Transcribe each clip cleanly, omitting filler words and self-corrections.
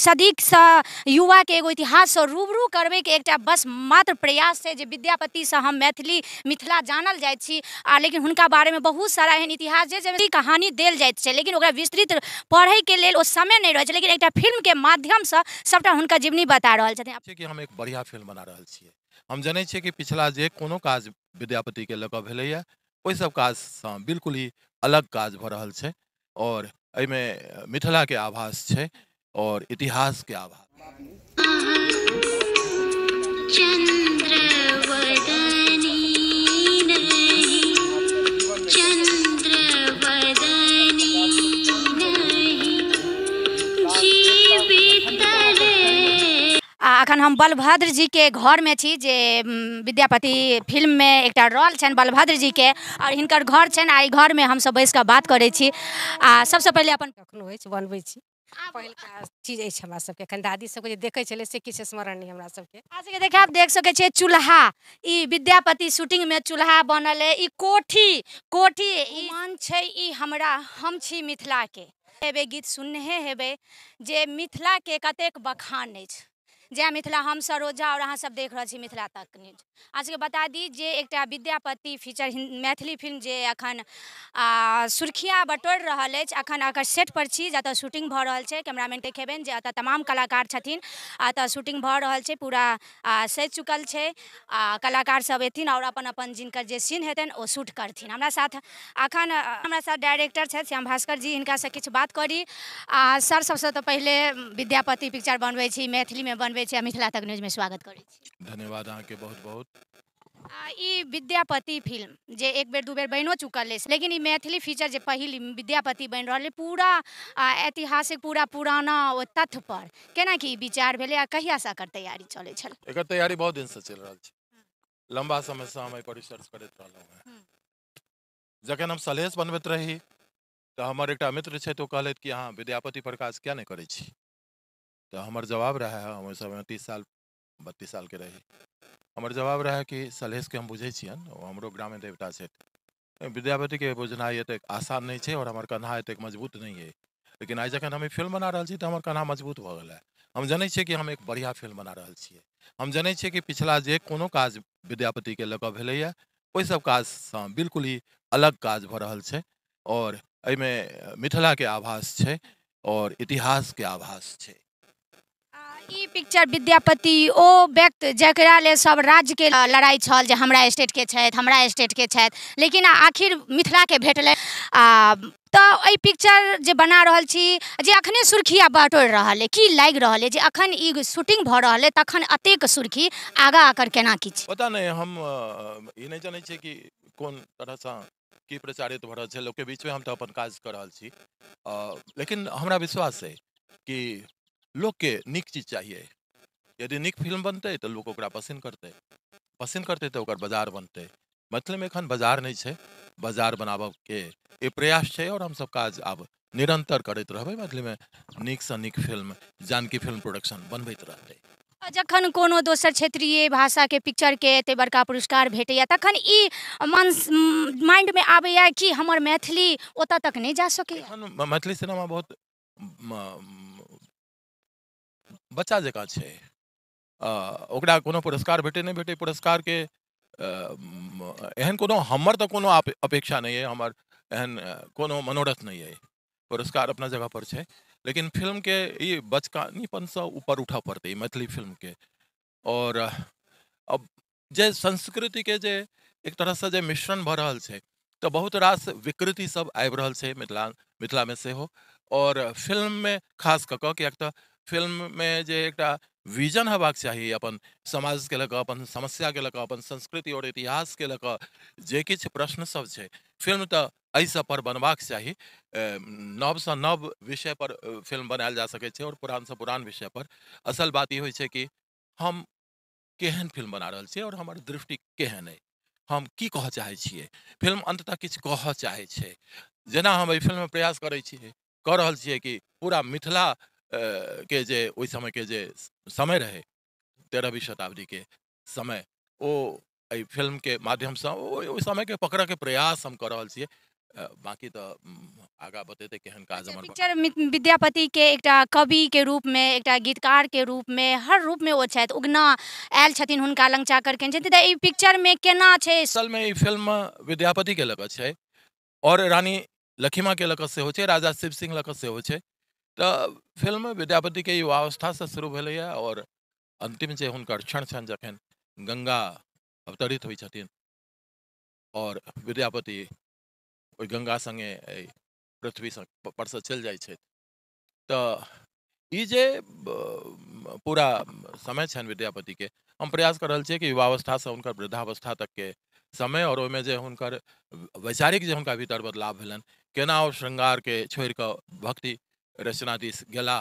सदीकसँ युवाके एगो इतिहाससँ रूबरू करबैके एकटा बस मात्र प्रयास छै जे विद्यापतिसँ हम मिथिला जानल जाइत छी लेकिन हुनका बारेमे बहुत सारा एहन इतिहास छै जाहिमे कहानी देल जाइत छै लेकिन ओकरा विस्तृत पढ़ैके लेल ओ समय नहीं रहै छै लेकिन एकटा फिल्मके माध्यमसँ सबटा हुनकर जीवनी बता रहल छथिन कि हम एक बढ़िया फिल्म बना रहल छियै। हम जनै छियै कि पिछला जे कोनो काज विद्यापतिके लऽ कऽ भेलैए ओहि सब काजसँ बिल्कुल ही अलग काज भऽ रहल छै और एहिमे मिथिलाके आभास छै और इतिहासके आभास। अखन हम बलभद्र जी के घर में छी जे विद्यापति फिल्म में एक रोल छनि बलभद्र जी के और हिनकर घर छनि आ घर में हम सब बैस कऽ बात करै छी सबसे पहले अपन कखनो होइ छै बनबै छी पहिलका चीज अछि हमरा सबके एखन दादी सबके जे देखै छलै से किछु स्मरण नहीं हमरा सबके आज के देख देख सकै छियै चूल्हा ई विद्यापति शूटिंग में चूल्हा बनल है ई कोठी ई मान छै ई हमरा हम छी मिथिला के हेबे गीत सुनने हेबे जे मिथिला के कतेक बखान अछि जय मिथिला हम सरोजा और अहाँ सब देख रहल छी मिथिला तक न्यूज। आज के बता दी जे एकटा विद्यापति फीचर मैथिली फिल्म जे अखन सुर्खिया बटोरि रहल अछि अखन एकर सेट पर छी जतऽ शूटिंग भऽ रहल छै कैमरामैन देखेबनि जे एतऽ तमाम कलाकार छथिन एतऽ शूटिंग भऽ रहल छै पूरा सजि चुकल छै कलाकार सब एथिन और अपन अपन जिनकर जे सीन हेतनि ओ शूट करथिन। हमरा साथ अखन हमरा साथ डायरेक्टर छथि श्याम भास्कर जी हिनका से किछु बात करी सर सबसे तो पहले विद्यापति पिक्चर बनबै छी मैथिली में बनबै छी मिथिला तक न्यूज में स्वागत करै छी। धन्यवाद अहाँके बहुत बहुत। ई विद्यापति फिल्म जे एक बेर दू बेर बनिओ चुकल अछि लेकिन ई मैथिली फीचर जे पहिल विद्यापति बनि रहल है पूरा ऐतिहासिक पूरा पुराना ओ तथ्य पर केना की विचार भेलै आ कहिया से एकर तैयारी चलै छल? एकर तैयारी बहुत दिन से चल रहल छै लंबा समय से हम एकर रिसर्च करैत रहलहुँ हैं। जखन हम सलहेश बनबैत रही तो हमर एकटा मित्र छै तो कहलथि कि अहाँ विद्यापति पर काज किया नहीं करै छी तो हमर जवाब रहा हम ओहि समय 30 साल 32 साल के रही हमर जवाब रहा कि सलहेश के हम बुझे छियन हमरो ग्राम्य देवता छै विद्यापति के बुझनाइ एतेक आसान नहीं छै और हमर कन्हा एतेक मजबूत नहीं है लेकिन आई जखन हम फिल्म बना रहल छी तो हमर कन्हा मजबूत भऽ गेल है। हम जनै छियै कि हम एक बढ़िया फिल्म बना रहल छियै। हम जनै छियै कि पिछला जे कोनो काज विद्यापति के लऽ कऽ भेलैए ओहि सब काजसँ बिल्कुल ही अलग काज भऽ रहल छै और एहिमे मिथिला के आभास छै और इतिहास के आभास छै। ई पिक्चर विद्यापति ओ व्यक्ति जकरा लेल सब राज्य के लड़ाई छल जे हमरा स्टेट के छथि हमरा स्टेट के छथि लेकिन आखिर मिथिला के भेटलै तो एहि पिक्चर जे बना रहल छी जे अखने सुर्खिया बटोरि रहल है की लागि रहल है जे अखन ई शूटिंग भऽ रहल है तखन अतेक सुर्खी आगा आकर केना किछ पता नहीं हम ई नहीं जानै छियै कि कोन तरहसँ की प्रचारित भऽ रहल छै लोकके बीचमे हम तो अपन काज कर रहल छी लेकिन हमरा विश्वास है कि लोकके नीक चीज चाहिए यदि नीक फिल्म बनतै तो लोक ओकरा पसंद करतै तो ओकर बाजार बनतै। मैथिली में एखन बाजार नहीं छै बाजार बनाबऽके ये प्रयास छै और हम सब काज आब निरंतर करैत रहबै मैथिली में नीकसँ नीक फिल्म जानकी फिल्म प्रोडक्शन बनबैत रहतै। जखन कोनो दोसर क्षेत्रीय भाषा के पिक्चर के एते बड़का पुरस्कार भेटैया तखन ई माइंड में आबैया कि हमर मैथिली ओतऽ तक नहीं जा सकैया? मैथिली सिनेमा बहुत बच्चा जकाँ छै ओकरा कोनो पुरस्कार भेटे नहीं भेटे पुरस्कार के एहन कोनो हमर तो कोनो अपेक्षा नहीं है हमर एहन कोनो मनोरथ नहीं है पुरस्कार अपना जगह पर छै लेकिन फिल्म के ई बचकानीपन से ऊपर उठा पड़तै मैथिली फिल्म के और अब जे संस्कृति के जे एक तरह से जे मिश्रण भऽ रहल छै तो बहुत रास विकृति सब आबि रहल छै मिथिला में सेहो और फिल्म में खास कऽ कऽ कियाक तऽ फिल्म में जे एकटा विजन हेबाक चाही अपन समाज के लऽ कऽ अपन समस्या के लऽ कऽ अपन संस्कृति और इतिहास के लऽ कऽ जे किछु प्रश्न सब छै फिल्म तऽ एहि सब पर बनबाक चाही नवसँ नव विषय पर फिल्म बनायल जा सकै छै और पुरानसँ पुरान विषय पर। असल बात ई होइ छै कि हम केहन फिल्म बना रहल छियै और हमर दृष्टि केहन अइ हम की कहऽ चाहै छियै फिल्म अंततः किछु कहऽ चाहै छै जेना हम एहि फिल्म में प्रयास करै छियै कऽ रहल छियै कि पूरा मिथिला के जे ओहि समय के जे समय रहे 13वीं शताब्दी के समय ओ एहि फिल्म के माध्यम से ओहि समय के पकड़ऽ के प्रयास हम कर रहल छियै बाकी तो आगा बतेते केहन काज हमर पिक्चर विद्यापति के एकटा कवि के रूप में, एकटा गीतकार के रूप में, हर रूप में ओ छथि। उगना आयल छथिन हुनका लग चाकर केहन छथिन, तऽ ई पिक्चर में केना छै? असल में ई फिल्म विद्यापति के लकत छै और रानी लखीमा के लकत से हो छै, राजा शिव सिंह लकत से हो छै। तो फिल्म विद्यापति के युवावस्था से शुरू भेलै है और अंतिम जे हुनकर क्षण छनि जखन गंगा अवतरित होइ छथिन और विद्यापति ओहि गंगा संगे एहि पृथ्वी पर से चलि जाइ छथि। तो ई जे पूरा समय छनि विद्यापति के, हम प्रयास कर रहल छियै कि युवावस्था से हुनकर वृद्धावस्था तक के समय और ओहिमे जे हुनकर वैचारिक जे हुनका भीतर बदलाव भेलनि, केना ओ श्रृंगार के छोड़ि कऽ भक्ति रचना दिस गेला,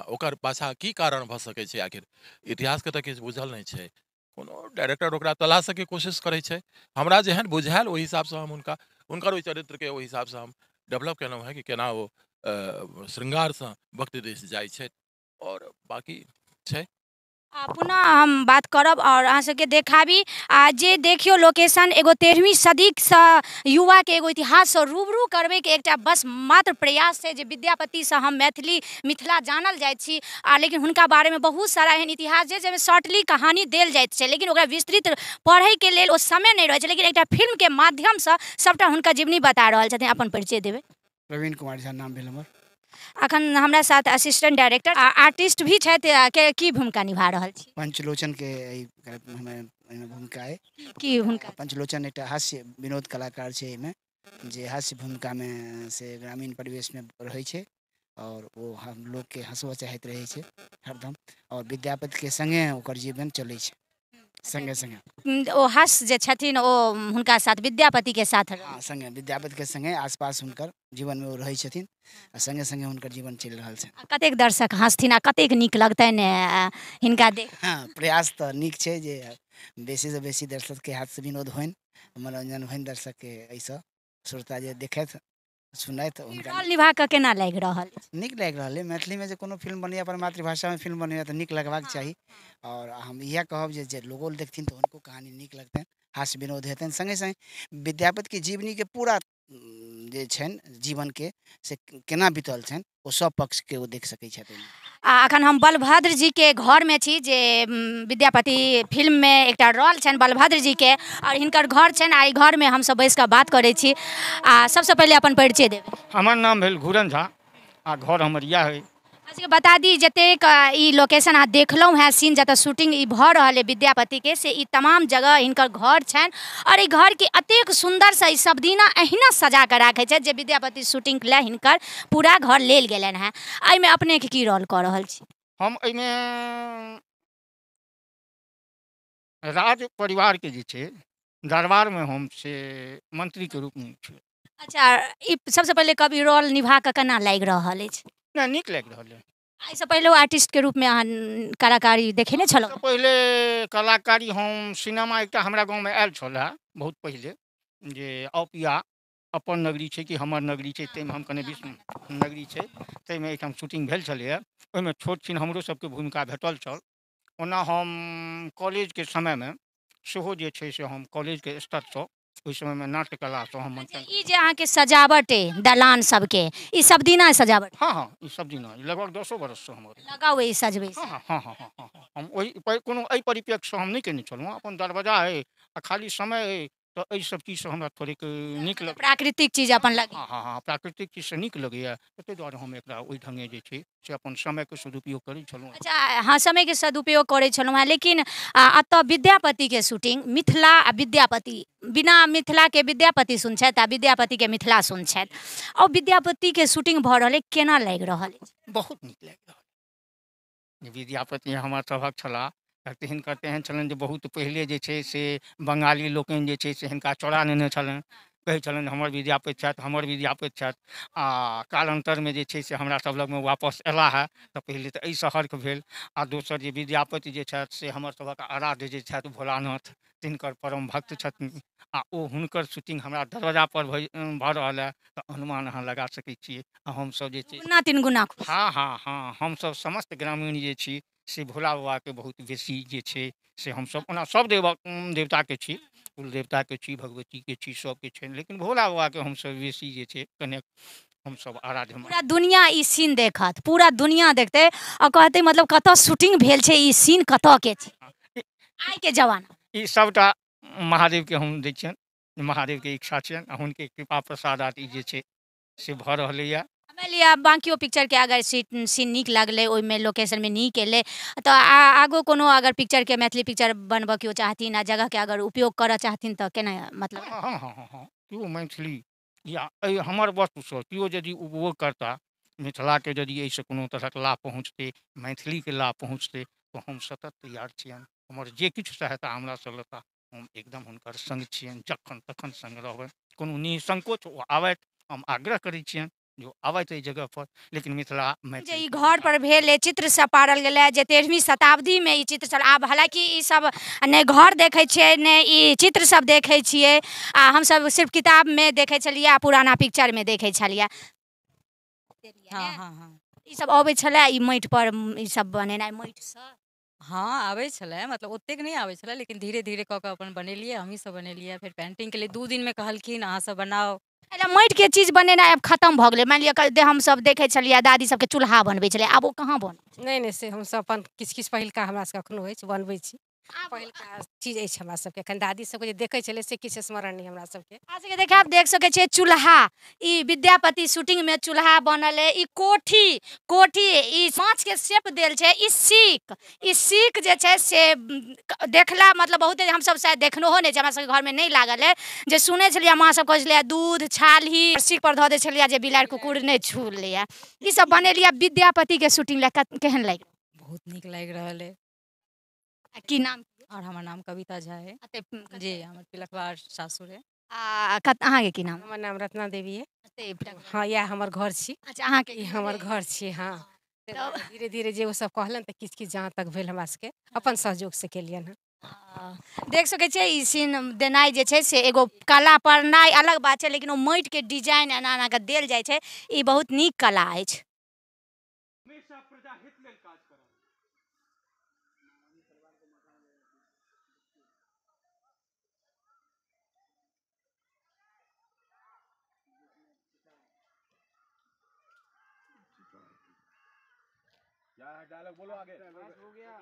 ओकर पाछा की कारण भऽ सकै छै? आखिर इतिहास के तऽ किछु बुझल नहि छै। कोनो डायरेक्टर ओकरा तलाशे के कोशिश करै छै। हमरा जेहन बुझायल ओहि हिसाब से हम हुनकर ओहि चरित्र के ओहि हिसाब से हम डेवलप केलहुँ है कि केना ओ श्रृंगार से भक्ति दिस जाइ छथि और बाकी छै। पुनः हम बात करब और अहाँ सबके देखाबी आ जे देखियो लोकेशन एगो 13वीं सदी से युवा के एगो इतिहास से रूबरू करबे के एकटा बस मात्र प्रयास छै। जे विद्यापति से हम मिथिला जानल जाइत छी आ लेकिन हुनका बारे में बहुत सारा एहन इतिहास छै जाहिमे शॉर्टली कहानी देल जाइत छै, लेकिन ओकरा विस्तृत पढ़ै के लेल ओ समय नहीं रहै छै। लेकिन एकटा फिल्म के माध्यम से सबटा हुनका जीवनी बता रहल छथिन। अपन परिचय देबै। प्रवीण कुमार झा नाम भेल हमर। अखन हमरा साथ असिस्टेंट डायरेक्टर आ आर्टिस्ट भी छथि, के की भूमिका निभा रहल छी? पंचलोचन के एहिमे भूमिका है। की हुनका पंचलोचन एक हास्य विनोद कलाकार छै, एहिमे जे हास्य भूमिका में से ग्रामीण परिवेश में रहै छै और वो हम लोग के हंसबऽ चाहैत रहै छै हरदम, और विद्यापति के संगे ओकर जीवन चलै छै संगे संगे। ओ हंस जे छथिन ओ हुनका साथ विद्यापति के साथ हाँ, संगे विद्यापति के संगे आसपास हुनकर जीवन में वो रहै छथिन आ संगे संगे हुनकर जीवन चलि रहल छै। कतेक दर्शक हंसथिन आ कतेक नीक लगतनि हिनका देख? हाँ, प्रयास तो नीक छै जे बेसी से बेसी दर्शक के हाथ से विनोद होइन, मनोरंजन होइन दर्शक के, एहिसँ श्रोता जे देखैत सुनैत हुनका रोल निभा कऽ केना लागि रहल? नीक लागि रहल है। मैथिली में जे कोनो फिल्म बनैया अपन मातृभाषा में फिल्म बनैया तो नीक लगबाक चाही और हम इएह कहब जे लोगो देखथिन तो हुनको कहानी नीक लगतनि, हास्य विनोद हेतनि। संगे संगे विद्यापति के जीवनी के पूरा जे छनि जीवन के से केना बीतल छनि ओ सब पक्ष के वो देख सकै छथि। अखन हम बलभद्र जी के घर में छी, जे विद्यापति फिल्म में एकटा रोल छनि बलभद्र जी के और हिनकर घर छनि आ ई घर में हम सब बैस कऽ बात करै छी। आ सबसे पहले अपन परिचय देबै। हमर नाम भेल घूरन झा आ घर हमर इएह है। अच्छा, बता दी जतेक ई लोकेशन अहाँ देखलहुँ है, सीन जतऽ शूटिंग ई भऽ रहल है विद्यापति के, से ई तमाम जगह हिनकर घर छनि और ई घर के अतेक सुंदर से ई सब दिना अहिना सजा कऽ राखै छथि जे विद्यापति शूटिंग ले हिनकर पूरा घर लेल गेलनि हैं। एहिमे अपने के की रोल कऽ रहल छी? हम एहिमे राज परिवार के जे छै दरबार में हम से मंत्री के रूप में छी। अच्छा, ई सबसे पहले कभी रोल निभा कऽ केना लागि रहल अछि? नहीं, नीक लागि रहल है। एहिसँ पहिले आर्टिस्ट के रूप में अहाँ कलाकारी देखेने छलहुँ? तो पहले कलाकारी हम सिनेमा एकटा हमरा गाँव में आयल छल है बहुत पहले, जे औपिया अपन नगरी छै कि हमर नगरी छै, ताहिमे हम कने विश्व नगरी छै ताहिमे एकठाम शूटिंग भेल छलैए। ओहिमे छोट छिन हमरो सबके भूमिका भेटल छल। ओना हम कॉलेज के समय में सेहो जे छै से हम कॉलेज के स्तर सँ ओहि समय में नाट्य कला सँ हम अच्छा, ई जे अहाँके सजावट है दलान सबके, ई सब दिना सजावट? हाँ हाँ, ई सब दिन लगभग 10 बरस से हमर लगाओ ई सजबै? हाँ हाँ हाँ हाँ हाँ हाँ, हम ओहि कोनो एहि परिप्रेक्ष्य से हम नहीं केने छलहुँ। अपन दरवाजा है आ खाली समय है तो एहि सब चीज से हमरा थोड़ेक नीक लग। प्राकृतिक चीज अपन लगे? हाँ हाँ हाँ, प्राकृतिक चीज से नीक लगैया, ताहि दुआरे हम एकरा ओहि ढंगे जे छै से अपन समय के सदुपयोग करै छलहुँ। अच्छा, हाँ, समय के सदुपयोग करै छलहुँ हैं, लेकिन एतऽ विद्यापति के शूटिंग मिथिला आ विद्यापति, बिना मिथिला के विद्यापति सुन छथि आ विद्यापति के मिथिला सुन छथि, और विद्यापति के शूटिंग भऽ रहल है, केना लागि रहल अछि? बहुत नीक लागि रहल। विद्यापति हमर सभक छलाह, हिनकर तेहन छलनि जे बहुत पहिले जे छै से बंगाली लोकनि जे छै से हिनका चोरा लेने छलनि, कहै छलनि हमर विद्यापति छथि, हमर विद्यापति छथि। आ कालांतर में जे छै से हमरा सब लग में वापस एला है, तो पहले तो एहिसँ हर्क भेल। आ दोसर जे विद्यापति जे छथि से हमर सबक आराध्य जे छथि भोलानाथ, तिनकर परम भक्त छथिन आ ओ हुनकर शूटिंग हमरा दरवाजा पर भऽ रहल है, तो अनुमान अहाँ लगा सकै छियै। आ हमसब जे छै गुना तीन गुना खुश। हाँ हाँ हाँ, हमसब समस्त ग्रामीण जे छी से भोला बाबा के बहुत बेसी जे छै से हमसब ओना सब देवता के छी, कुल देवताके छी, भगवतीके छी, सबके छनि, लेकिन भोला बाबाके हमसब बेसी जे छै कने हमसब आराध्य पूरा दुनिया ई सीन देखत, पूरा दुनिया देखते और कहते मतलब कतऽ शूटिंग भेल छै, ई सीन कतऽ के छै मानय आइ के जमाना। ई सबटा महादेवके हम दै छियनि, महादेवके इच्छा छनि आ हुनके कृपा प्रसादात ई जे छै से भऽ रहलैए। मानि लिअ बाँकियो पिक्चर के अगर सीन नीक लगलै, ओहिमे लोकेशन में नीक एलै, तऽ आगो कोनो अगर पिक्चर के मैथिली पिक्चर बनबऽ केओ चाहथिन आ जगह के अगर उपयोग करऽ चाहथिन तऽ केना मतलब। हाँ हाँ हाँ हाँ हाँ, केओ मैथिली या एहि हमर वस्तुसँ केओ यदि उपभोग करता, मिथिलाके यदि एहिसँ कोनो तरहक लाभ पहुँचतै, मैथिलीके लाभ पहुँचतै, तऽ हम सतत तैयार छियनि। हमर जे किछु सहायता हमरासँ लेता, हम एकदम हुनकर सङ्ग छियनि, जखन तखन सङ्ग रहबनि, कोनो निसंकोच ओ आबथि, हम आग्रह करै छियनि जो आबथि एहि जगह पर। लेकिन मिथिला जे मैथिली ई घर पर भेल है, चित्र से पारल गेलै, जे 13वीं शताब्दी में ई चित्र सब, आब हालांकि ई सब ने घर देखे छियै ने ई चित्र सब देखे छियै, आ हम सब सिर्फ किताब में देखे छलियै आ पुराना पिक्चर में देखे छलियै। हाँ हाँ हाँ ई सब अबै छलै, ई माटि पर ई सब बनेनाइ माटिसँ। हाँ आबै छलै, मतलब ओतेक नहीं आबै छलै, लेकिन धीरे धीरे कऽ कऽ अपन बनेलियै, हमही सब बनेलियै। फिर पेंटिंग के लिए 2 दिन में कहलखिन अहाँ सब बनाओ। अरे माटि के चीज बनेनाइ अब खत्म भऽ गेलै। मानि लिअ हम सब देखे छलियै दादी सबके चूल्हा बनबै छलै, आब ओ कहाँ बन। नहीं नहीं से हमसब अपन किछु किछु पहिलका हमरा सबके एखनो अछि, बनबै छी। आब पहिलका चीज अछि हमरा सबके, एखन दादी सबके जे देखै छलै से किछु स्मरण नहीं हमरा सबके। आज के देखे आप देख सके छियै चूल्हा, ई विद्यापति शूटिंग में चूल्हा बनल है। ई कोठी, कोठी ई माछ के शेप देल छै। ई सीक जे छै से देखला मतलब बहुते हम सब शायद देखनहो नहीं छै, हमरा सबके घर में नहीं लागल है। जे सुनै छलियै माँ सब कहै छलियै दूध छाली सीक पर धऽ दै छलियै जे बिलाड़ि कुकुर नहीं छू लिया। ई सब बनेलियै विद्यापति के शूटिंग लए, केहन लागि बहुत नीक लागि रहल है। की नाम और हमर नाम कविता झा है जी, हमर तिलकवार सासुर है। अहाँ के की नाम। हमर नाम रत्ना देवी है। अच्छा हाँ यह हमर घर छी, अहाँ के ई हमर घर छी। हाँ धीरे धीरे जे ओ सब कहलन तऽ किछु किछु जहाँ तक भेल हमरा सबके अपन सहयोग से केलियन हँ। देख सकै छियै ई सीन देनाइ जे छै से एगो कला पढ़नाइ अलग बात छै, लेकिन ओ माटि के डिजाइन एना एना के देल जाइ छै, ई बहुत नीक कला अछि। हमेशा प्रजा हित लेल काज करब। क्या डायलॉग बोलो आगे। हो गया।